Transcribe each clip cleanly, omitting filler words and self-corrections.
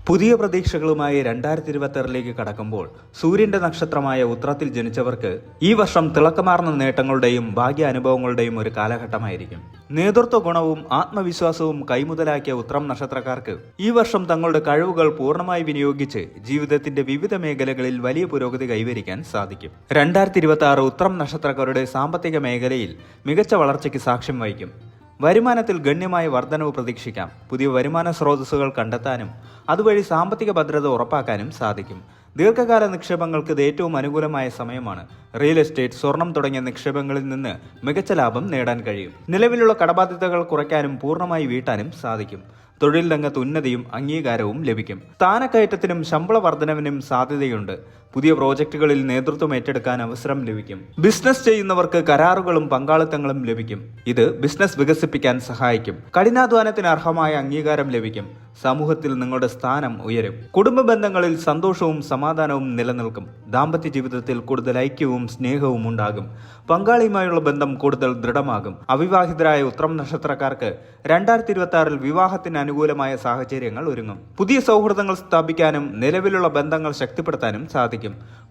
പുതിയ പ്രതീക്ഷകളുമായി 2026 കടക്കുമ്പോൾ സൂര്യന്റെ നക്ഷത്രമായ ഉത്രത്തിൽ ജനിച്ചവർക്ക് ഈ വർഷം തിളക്കമാർന്ന നേട്ടങ്ങളുടെയും ഭാഗ്യാനുഭവങ്ങളുടെയും ഒരു കാലഘട്ടമായിരിക്കും. നേതൃത്വ ഗുണവും ആത്മവിശ്വാസവും കൈമുതലാക്കിയ ഉത്രം നക്ഷത്രക്കാർക്ക് ഈ വർഷം തങ്ങളുടെ കഴിവുകൾ പൂർണ്ണമായി വിനിയോഗിച്ച് ജീവിതത്തിന്റെ വിവിധ മേഖലകളിൽ വലിയ പുരോഗതി കൈവരിക്കാൻ സാധിക്കും. 2026 ഉത്രം നക്ഷത്രക്കാരുടെ സാമ്പത്തിക മേഖലയിൽ മികച്ച വളർച്ചയ്ക്ക് സാക്ഷ്യം വഹിക്കും. വരുമാനത്തിൽ ഗണ്യമായ വർധനവ് പ്രതീക്ഷിക്കാം. പുതിയ വരുമാന സ്രോതസ്സുകൾ കണ്ടെത്താനും അതുവഴി സാമ്പത്തിക ഭദ്രത ഉറപ്പാക്കാനും സാധിക്കും. ദീർഘകാല നിക്ഷേപങ്ങൾക്ക് ഇത് ഏറ്റവും അനുകൂലമായ സമയമാണ്. റിയൽ എസ്റ്റേറ്റ്, സ്വർണം തുടങ്ങിയ നിക്ഷേപങ്ങളിൽ നിന്ന് മികച്ച ലാഭം നേടാൻ കഴിയും. നിലവിലുള്ള കടബാധ്യതകൾ കുറയ്ക്കാനും പൂർണ്ണമായി വീട്ടാനും സാധിക്കും. തൊഴിൽ രംഗത്ത് ഉന്നതിയും അംഗീകാരവും ലഭിക്കും. സ്ഥാനക്കയറ്റത്തിനും ശമ്പള വർധനവിനും സാധ്യതയുണ്ട്. പുതിയ പ്രോജക്റ്റുകളിൽ നേതൃത്വം ഏറ്റെടുക്കാൻ അവസരം ലഭിക്കും. ബിസിനസ് ചെയ്യുന്നവർക്ക് കരാറുകളും പങ്കാളിത്തങ്ങളും ലഭിക്കും. ഇത് ബിസിനസ് വികസിപ്പിക്കാൻ സഹായിക്കും. കഠിനാധ്വാനത്തിന് അർഹമായ അംഗീകാരം ലഭിക്കും. സമൂഹത്തിൽ നിങ്ങളുടെ സ്ഥാനം ഉയരും. കുടുംബ ബന്ധങ്ങളിൽ സന്തോഷവും സമാധാനവും നിലനിൽക്കും. ദാമ്പത്യ ജീവിതത്തിൽ കൂടുതൽ ഐക്യവും സ്നേഹവും ഉണ്ടാകും. പങ്കാളിയുമായുള്ള ബന്ധം കൂടുതൽ ദൃഢമാകും. അവിവാഹിതരായ ഉത്രം നക്ഷത്രക്കാർക്ക് 2026 വിവാഹത്തിന് അനുകൂലമായ സാഹചര്യങ്ങൾ ഒരുങ്ങും. പുതിയ സൗഹൃദങ്ങൾ സ്ഥാപിക്കാനും നിലവിലുള്ള ബന്ധങ്ങൾ ശക്തിപ്പെടുത്താനും സാധിക്കും.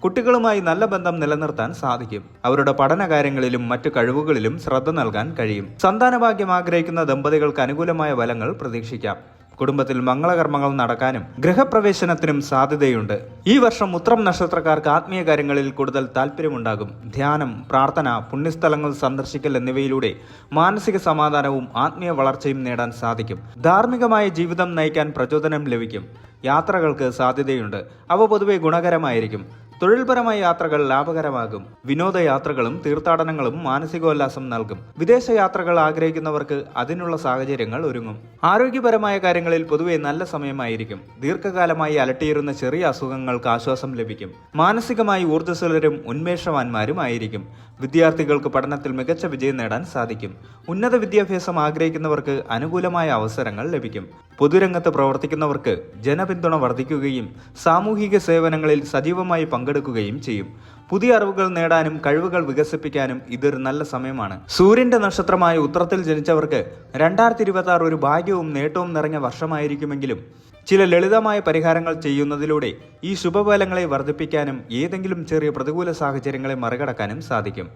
കുട്ടികളുമായി നല്ല ബന്ധം നിലനിർത്താൻ സാധിക്കും. അവരുടെ പഠനകാര്യങ്ങളിലും മറ്റു കഴിവുകളിലും ശ്രദ്ധ നൽകാൻ കഴിയും. സന്താനഭാഗ്യം ആഗ്രഹിക്കുന്ന ദമ്പതികൾക്ക് അനുകൂലമായ ഫലങ്ങൾ പ്രതീക്ഷിക്കാം. കുടുംബത്തിൽ മംഗളകർമ്മങ്ങൾ നടക്കാനും ഗൃഹപ്രവേശനത്തിനും സാധ്യതയുണ്ട്. ഈ വർഷം ഉത്രം നക്ഷത്രക്കാർക്ക് ആത്മീയ കാര്യങ്ങളിൽ കൂടുതൽ താല്പര്യമുണ്ടാകും. ധ്യാനം, പ്രാർത്ഥന, പുണ്യസ്ഥലങ്ങൾ സന്ദർശിക്കൽ എന്നിവയിലൂടെ മാനസിക സമാധാനവും ആത്മീയ വളർച്ചയും നേടാൻ സാധിക്കും. ധാർമ്മികമായ ജീവിതം നയിക്കാൻ പ്രചോദനം ലഭിക്കും. യാത്രകൾക്ക് സാധ്യതയുണ്ട്. അവ പൊതുവെ ഗുണകരമായിരിക്കും. തൊഴിൽപരമായ യാത്രകൾ ലാഭകരമാകും. വിനോദയാത്രകളും തീർത്ഥാടനങ്ങളും മാനസികോല്ലാസം നൽകും. വിദേശ യാത്രകൾ ആഗ്രഹിക്കുന്നവർക്ക് അതിനുള്ള സാഹചര്യങ്ങൾ ഒരുങ്ങും. ആരോഗ്യപരമായ കാര്യങ്ങളിൽ പൊതുവെ നല്ല സമയമായിരിക്കും. ദീർഘകാലമായി അലട്ടിയിരുന്ന ചെറിയ അസുഖങ്ങൾക്ക് ആശ്വാസം ലഭിക്കും. മാനസികമായി ഊർജ്ജസ്വലരും ഉന്മേഷവാന്മാരും ആയിരിക്കും. വിദ്യാർത്ഥികൾക്ക് പഠനത്തിൽ മികച്ച വിജയം നേടാൻ സാധിക്കും. ഉന്നത വിദ്യാഭ്യാസം ആഗ്രഹിക്കുന്നവർക്ക് അനുകൂലമായ അവസരങ്ങൾ ലഭിക്കും. പൊതുരംഗത്ത് പ്രവർത്തിക്കുന്നവർക്ക് ജനപിന്തുണ വർദ്ധിക്കുകയും സാമൂഹിക സേവനങ്ങളിൽ സജീവമായി പങ്കെടുക്കുകയും ചെയ്യും. പുതിയ അറിവുകൾ നേടാനും കഴിവുകൾ വികസിപ്പിക്കാനും ഇതൊരു നല്ല സമയമാണ്. സൂര്യന്റെ നക്ഷത്രമായ ഉത്രത്തിൽ ജനിച്ചവർക്ക് 2026 ഒരു ഭാഗ്യവും നേട്ടവും നിറഞ്ഞ വർഷമായിരിക്കുമെങ്കിലും ചില ലളിതമായ പരിഹാരങ്ങൾ ചെയ്യുന്നതിലൂടെ ഈ ശുഭഫലങ്ങളെ വർദ്ധിപ്പിക്കാനും ഏതെങ്കിലും ചെറിയ പ്രതികൂല സാഹചര്യങ്ങളെ മറികടക്കാനും സാധിക്കും.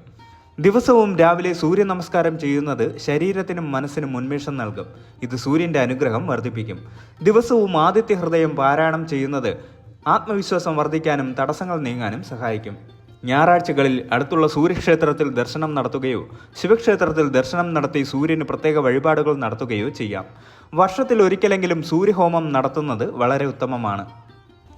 ദിവസവും രാവിലെ സൂര്യ നമസ്കാരം ചെയ്യുന്നത് ശരീരത്തിനും മനസ്സിനും ഉന്മേഷം നൽകും. ഇത് സൂര്യന്റെ അനുഗ്രഹം വർദ്ധിപ്പിക്കും. ദിവസവും ആദിത്യ ഹൃദയം പാരായണം ചെയ്യുന്നത് ആത്മവിശ്വാസം വർദ്ധിക്കാനും തടസ്സങ്ങൾ നീങ്ങാനും സഹായിക്കും. ഞായറാഴ്ചകളിൽ അടുത്തുള്ള സൂര്യക്ഷേത്രത്തിൽ ദർശനം നടത്തുകയോ ശിവക്ഷേത്രത്തിൽ ദർശനം നടത്തി സൂര്യന് പ്രത്യേക വഴിപാടുകൾ നടത്തുകയോ ചെയ്യാം. വർഷത്തിൽ ഒരിക്കലെങ്കിലും സൂര്യഹോമം നടത്തുന്നത് വളരെ ഉത്തമമാണ്.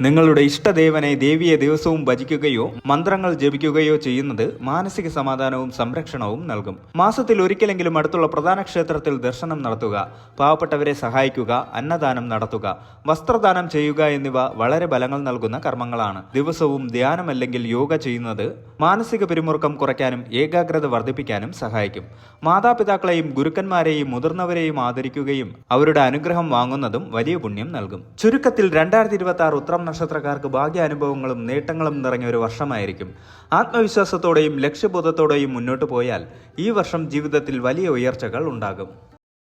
നിങ്ങളുടെ ഇഷ്ടദേവനെ ദേവിയെ ദിവസവും ഭജിക്കുകയോ മന്ത്രങ്ങൾ ജപിക്കുകയോ ചെയ്യുന്നത് മാനസിക സമാധാനവും സംരക്ഷണവും നൽകും. മാസത്തിൽ ഒരിക്കലെങ്കിലും അടുത്തുള്ള പ്രധാന ക്ഷേത്രത്തിൽ ദർശനം നടത്തുക, പാവപ്പെട്ടവരെ സഹായിക്കുക, അന്നദാനം നടത്തുക, വസ്ത്രദാനം ചെയ്യുക എന്നിവ വളരെ ഫലങ്ങൾ നൽകുന്ന കർമ്മങ്ങളാണ്. ദിവസവും ധ്യാനം അല്ലെങ്കിൽ യോഗ ചെയ്യുന്നത് മാനസിക പിരിമുറുക്കം കുറയ്ക്കാനും ഏകാഗ്രത വർദ്ധിപ്പിക്കാനും സഹായിക്കും. മാതാപിതാക്കളെയും ഗുരുക്കന്മാരെയും മുതിർന്നവരെയും ആദരിക്കുകയും അവരുടെ അനുഗ്രഹം വാങ്ങുന്നതും വലിയ പുണ്യം നൽകും. ചുരുക്കത്തിൽ 2026 ഉത്രം നക്ഷത്രക്കാർക്ക് ഭാഗ്യാനുഭവങ്ങളും നേട്ടങ്ങളും നിറഞ്ഞ ഒരു വർഷമായിരിക്കും. ആത്മവിശ്വാസത്തോടെയും ലക്ഷ്യബോധത്തോടെയും മുന്നോട്ട് പോയാൽ ഈ വർഷം ജീവിതത്തിൽ വലിയ ഉയർച്ചകൾ ഉണ്ടാകും.